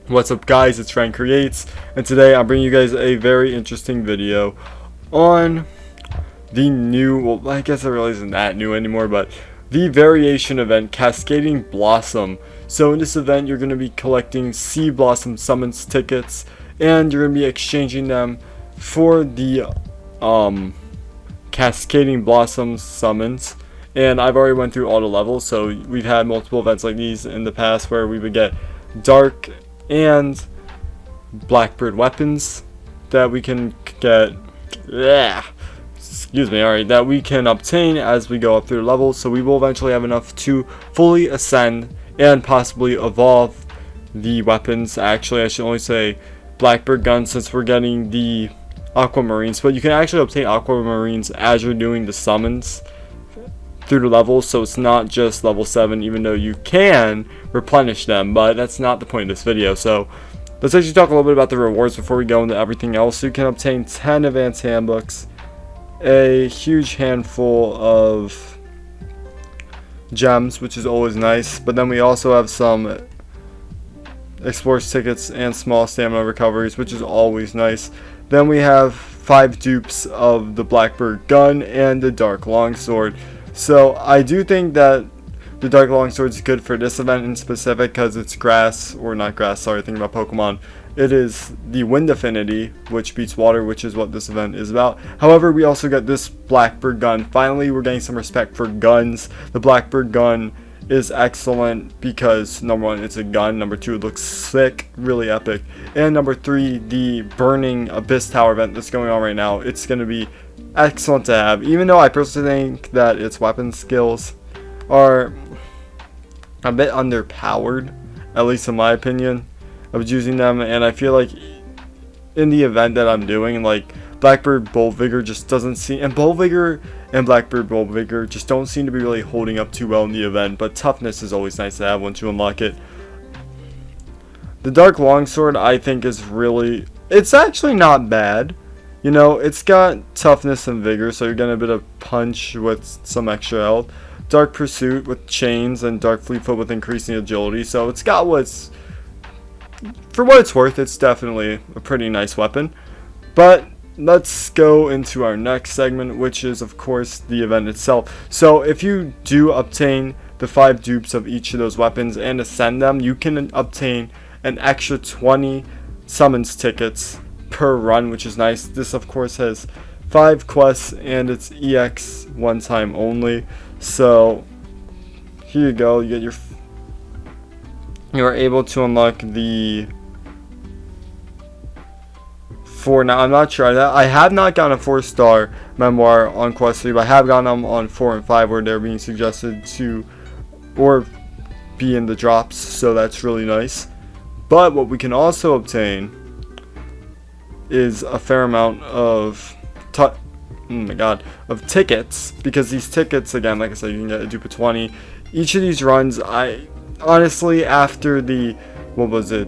What's up guys, it's Frank Creates, and today I'm bringing you guys a very interesting video on the new, well I guess it really isn't that new anymore, but the variation event Cascading Blossom. So in this event you're going to be collecting Sea Blossom Summons tickets, and you're going to be exchanging them for the Cascading Blossom Summons. And I've already went through all the levels, so we've had multiple events like these in the past where we would get Dark and Blackbird weapons that we can get, that we can obtain as we go up through the levels. So we will eventually have enough to fully ascend and possibly evolve the weapons. Actually, I should only say Blackbird guns since we're getting the Aquamarines, but you can actually obtain Aquamarines as you're doing the summons through the levels, so it's not just level 7, even though you can replenish them, but that's not the point of this video. So let's actually talk a little bit about the rewards before we go into everything else. So you can obtain 10 advanced handbooks, a huge handful of gems, which is always nice, but then we also have some explorers tickets and small stamina recoveries, which is always nice. Then we have 5 dupes of the Blackbird gun and the Dark Longsword. So I do think that the Dark Longsword is good for this event in specific because it's grass, or not grass, sorry, thinking about Pokemon. It is the wind affinity, which beats water, which is what this event is about. However, we also got this Blackbird gun. Finally, we're getting some respect for guns. The Blackbird gun is excellent because number 1, it's a gun. Number 2, it looks sick, really epic. And number 3, the Burning Abyss Tower event that's going on right now. It's going to be excellent to have, even though I personally think that its weapon skills are a bit underpowered, at least in my opinion, of using them. And I feel like in the event that I'm doing, like Blackbird Bolt Vigor just doesn't seem, and Bolt Vigor and Blackbird Bolt Vigor just don't seem to be really holding up too well in the event, but toughness is always nice to have once you unlock it. The Dark Longsword I think is really, it's actually not bad. You know, it's got toughness and vigor, so you're getting a bit of punch with some extra health. Dark Pursuit with chains, and Dark Fleetfoot with increasing agility. So it's got what's, for what it's worth, it's definitely a pretty nice weapon. But let's go into our next segment, which is of course the event itself. So if you do obtain the 5 dupes of each of those weapons and ascend them, you can obtain an extra 20 summons tickets per run, which is nice. This of course has 5 quests and it's EX one time only. So here you go, you get you are able to unlock the 4. Now I'm not sure, I have not gotten a 4-star memoir on quest 3, but I have gotten them on 4 and 5 where they're being suggested to or be in the drops, so that's really nice. But what we can also obtain is a fair amount of tickets, because these tickets, again, like I said, you can get a dupe of 20 each of these runs. I honestly, after the, what was it,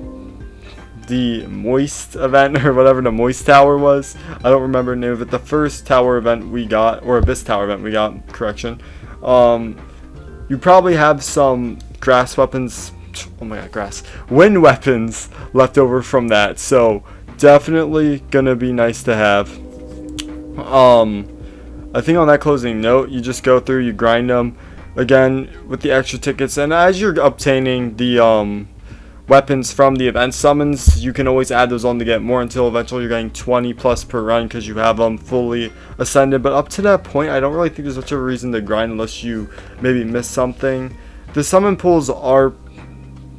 the Moist event or whatever the Moist Tower was, I don't remember the name of it, the first tower event we got, or Abyss Tower event we got, correction, you probably have some grass weapons, oh my god, grass, wind weapons left over from that, so definitely gonna be nice to have. I think on that closing note, you just go through, you grind them again with the extra tickets, and as you're obtaining the weapons from the event summons, you can always add those on to get more until eventually you're getting 20 plus per run because you have them fully ascended. But up to that point, I don't really think there's much of a reason to grind unless you maybe miss something. The summon pools are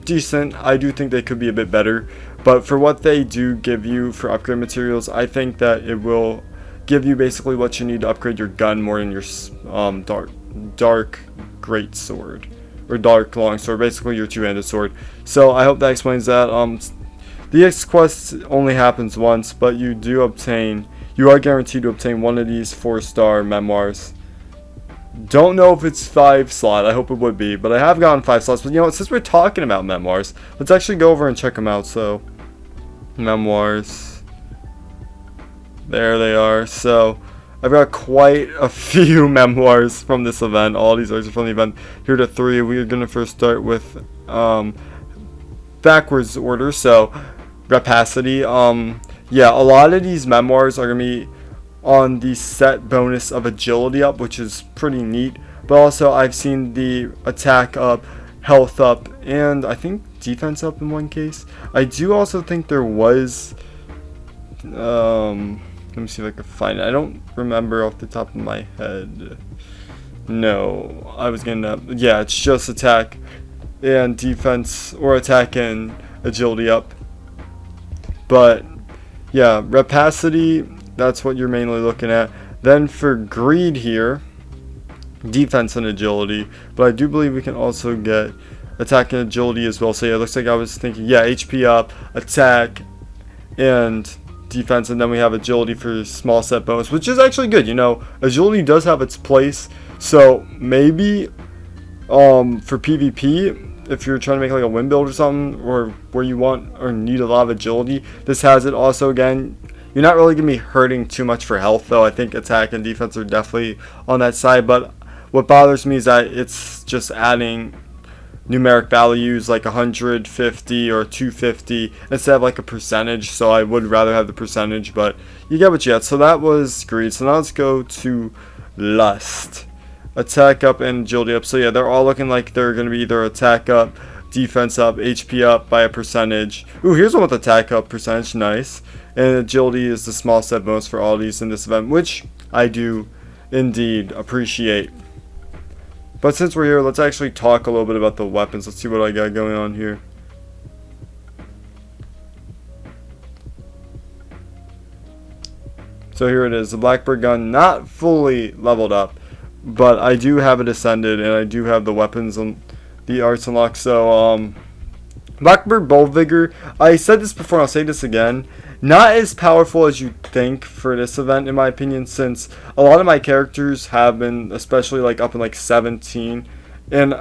decent. I do think they could be a bit better, but for what they do give you for upgrade materials, I think that it will give you basically what you need to upgrade your gun more than your dark great sword or Dark Longsword, basically your two-handed sword. So I hope that explains that. The X quest only happens once, but you are guaranteed to obtain one of these 4-star memoirs. Don't know if it's 5 slot, I hope it would be, but I have gotten 5 slots. But you know what, since we're talking about memoirs, let's actually go over and check them out. So memoirs, there they are. So I've got quite a few memoirs from this event. All these are from the event. Here are the 3. We're gonna first start with backwards order. So rapacity. Yeah, a lot of these memoirs are gonna be on the set bonus of agility up, which is pretty neat. But also I've seen the attack up, health up, and I think defense up in one case. I do also think there was let me see if I can find it. I don't remember off the top of my head. No, I was gonna, yeah, it's just attack and defense, or attack and agility up. But yeah, rapacity, that's what you're mainly looking at. Then for greed here, defense and agility, but I do believe we can also get attack and agility as well. So yeah, it looks like I was thinking, yeah, HP up, attack, and defense, and then we have agility for small set bonus, which is actually good. You know, agility does have its place, so maybe for PvP, if you're trying to make like a wind build or something, or where you want or need a lot of agility, this has it. Also, again, you're not really gonna be hurting too much for health, though. I think attack and defense are definitely on that side, but what bothers me is that it's just adding numeric values like 150 or 250 instead of like a percentage. So I would rather have the percentage, but you get what you get. So that was greed. So now let's go to lust. Attack up and agility up. So yeah, they're all looking like they're going to be either attack up, defense up, HP up by a percentage. Ooh, here's one with attack up percentage. Nice. And agility is the small set bonus for all these in this event, which I do indeed appreciate. But since we're here, let's actually talk a little bit about the weapons. Let's see what I got going on here. So here it is, the Blackbird gun, not fully leveled up, but I do have it ascended, and I do have the weapons and the arts unlocked. So Blackbird Bold Vigor, I said this before, I'll say this again, not as powerful as you'd think for this event, in my opinion, since a lot of my characters have been, especially like up in like 17, and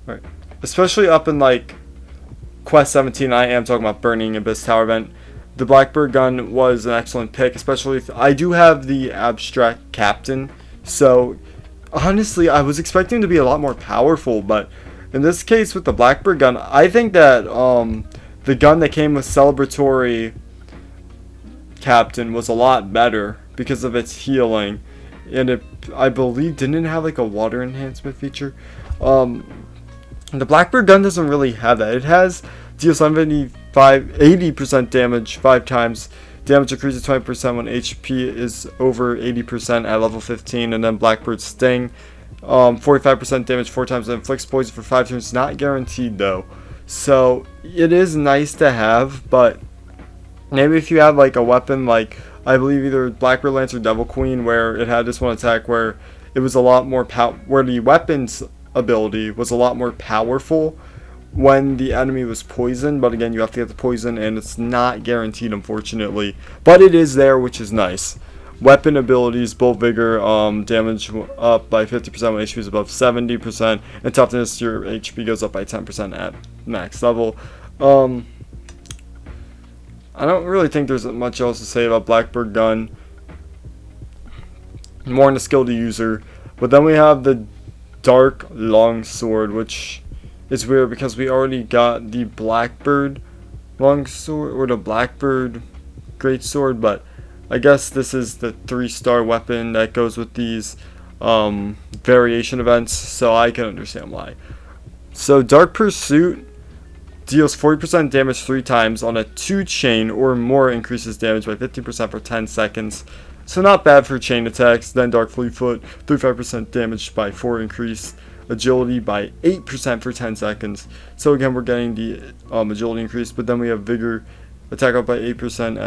right, especially up in like Quest 17, I am talking about Burning Abyss Tower event. The Blackbird gun was an excellent pick, especially if I do have the Abstract Captain, so honestly I was expecting to be a lot more powerful, but in this case with the Blackbird gun, I think that the gun that came with Celebratory Captain was a lot better because of its healing, and it, I believe, didn't have like a water enhancement feature. The Blackbird gun doesn't really have that. It has deals 80% damage 5 times. Damage increases 20% when HP is over 80% at level 15, and then Blackbird Sting, 45% damage 4 times, and inflicts poison for 5 turns. Not guaranteed though. So it is nice to have, but maybe if you have like a weapon like, I believe either Blackbird Lance or Devil Queen, where it had this one attack where it was a lot more where the weapon's ability was a lot more powerful when the enemy was poisoned. But again, you have to get the poison, and it's not guaranteed, unfortunately, but it is there, which is nice. Weapon abilities, Bold Vigor, damage up by 50% when HP is above 70%, and toughness, your HP goes up by 10% at max level. I don't really think there's much else to say about Blackbird gun, more in the skill to user. But then we have the Dark Longsword, which is weird because we already got the Blackbird Longsword, or the Blackbird Greatsword, but I guess this is the 3-star weapon that goes with these variation events, so I can understand why. So Dark Pursuit deals 40% damage 3 times on a 2 chain or more, increases damage by 15% for 10 seconds. So not bad for chain attacks. Then Dark Fleetfoot, 35% damage by 4 increased, agility by 8% for 10 seconds. So again, we're getting the agility increase, but then we have Vigor, attack up by 8%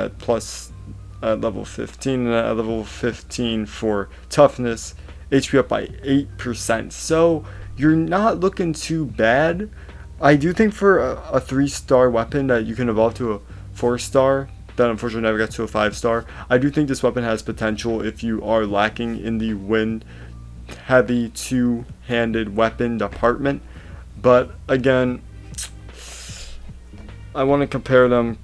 at level 15, and at level 15 for toughness, HP up by 8%. So you're not looking too bad. I do think for a 3-star weapon that you can evolve to a 4-star, that unfortunately never got to a 5-star, I do think this weapon has potential if you are lacking in the wind heavy 2-handed weapon department. But again, I want to compare them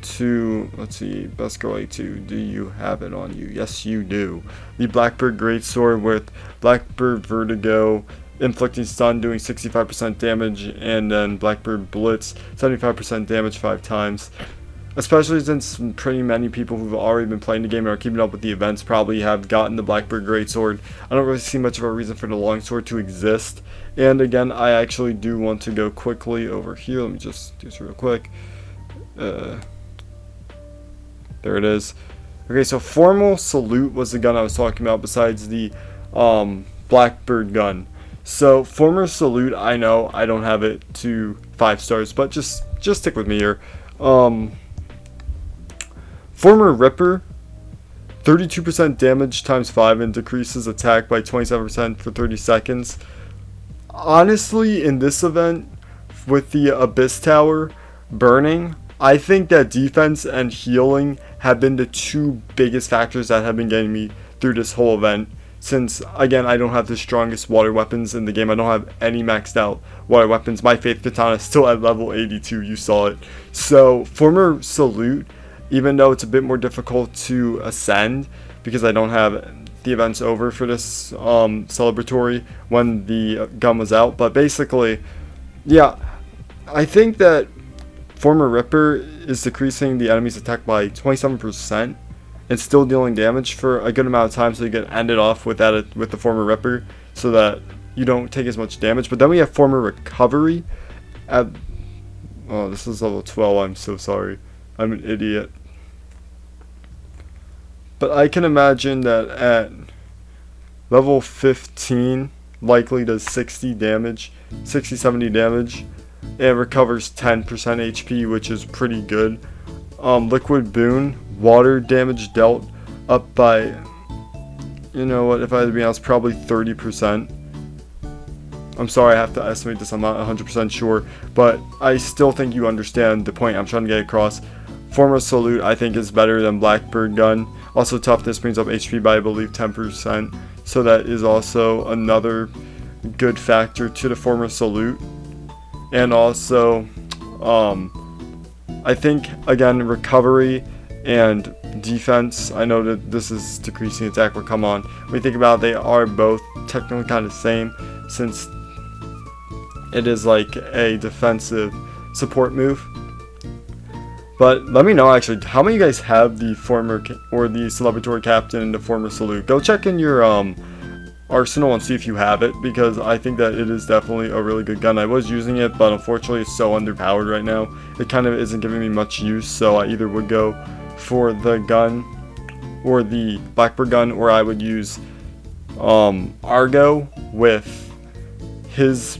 to, let's see, Best Girl A2, do you have it on you? Yes, you do. The Blackbird Greatsword with Blackbird Vertigo inflicting stun, doing 65% damage, and then Blackbird Blitz, 75% damage 5 times. Especially since pretty many people who've already been playing the game and are keeping up with the events probably have gotten the Blackbird Greatsword. I don't really see much of a reason for the Longsword to exist. And again, I actually do want to go quickly over here. Let me just do this real quick. There it is. Okay, so Formal Salute was the gun I was talking about besides the Blackbird gun. So Formal Salute, I know I don't have it to 5 stars, but just stick with me here. Former Ripper, 32% damage times 5 and decreases attack by 27% for 30 seconds. Honestly, in this event, with the Abyss Tower burning, I think that defense and healing have been the 2 biggest factors that have been getting me through this whole event. Since, again, I don't have the strongest water weapons in the game. I don't have any maxed out water weapons. My Faith Katana is still at level 82, you saw it. So, Former Salute, even though it's a bit more difficult to ascend, because I don't have the events over for this celebratory when the gun was out. But basically, yeah, I think that Former Ripper is decreasing the enemy's attack by 27% and still dealing damage for a good amount of time, so you can end it off with that with the Former Ripper so that you don't take as much damage. But then we have Former Recovery at, oh, this is level 12, I'm so sorry, I'm an idiot. But I can imagine that at level 15 likely does 60 damage, 70 damage. It recovers 10% HP, which is pretty good. Liquid Boon, water damage dealt up by, you know what, if I had to be honest, probably 30%. I'm sorry, I have to estimate this, I'm not 100% sure, but I still think you understand the point I'm trying to get across. Former Salute, I think, is better than Blackbird Gun. Also, Toughness brings up HP by, I believe, 10%, so that is also another good factor to the Former Salute. And also, I think, again, recovery and defense, I know that this is decreasing attack, but come on. When you think about it, they are both technically kind of the same, since it is like a defensive support move. But let me know, actually, how many of you guys have the former or the celebratory captain and the Former Salute? Go check in your arsenal and see if you have it, because I think that it is definitely a really good gun. I was using it, but unfortunately it's so underpowered right now. It kind of isn't giving me much use, so I either would go for the gun or the Blackbird gun, or I would use Argo with his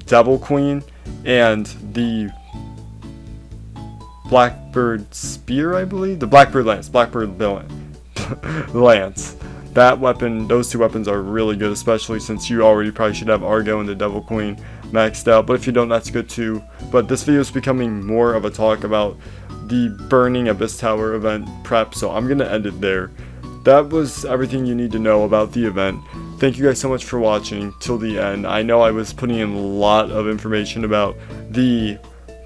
Devil Queen and the Blackbird Spear, I believe? The Blackbird Lance. Blackbird Lance. That weapon, those 2 weapons are really good, especially since you already probably should have Argo and the Devil Queen maxed out. But if you don't, that's good too. But this video is becoming more of a talk about the Burning Abyss Tower event prep, so I'm going to end it there. That was everything you need to know about the event. Thank you guys so much for watching till the end. I know I was putting in a lot of information about the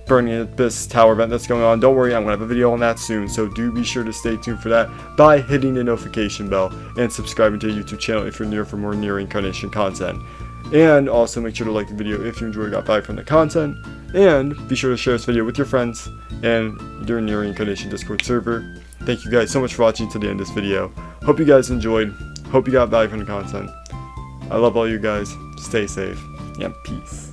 Burning Abyss Tower event that's going on. Don't worry, I'm going to have a video on that soon, so do be sure to stay tuned for that by hitting the notification bell and subscribing to the YouTube channel if you're near for more Near Reincarnation content. And also make sure to like the video if you enjoyed or got value from the content, and be sure to share this video with your friends and your Near Reincarnation Discord server. Thank you guys so much for watching to the end of this video. Hope you guys enjoyed. Hope you got value from the content. I love all you guys. Stay safe and peace.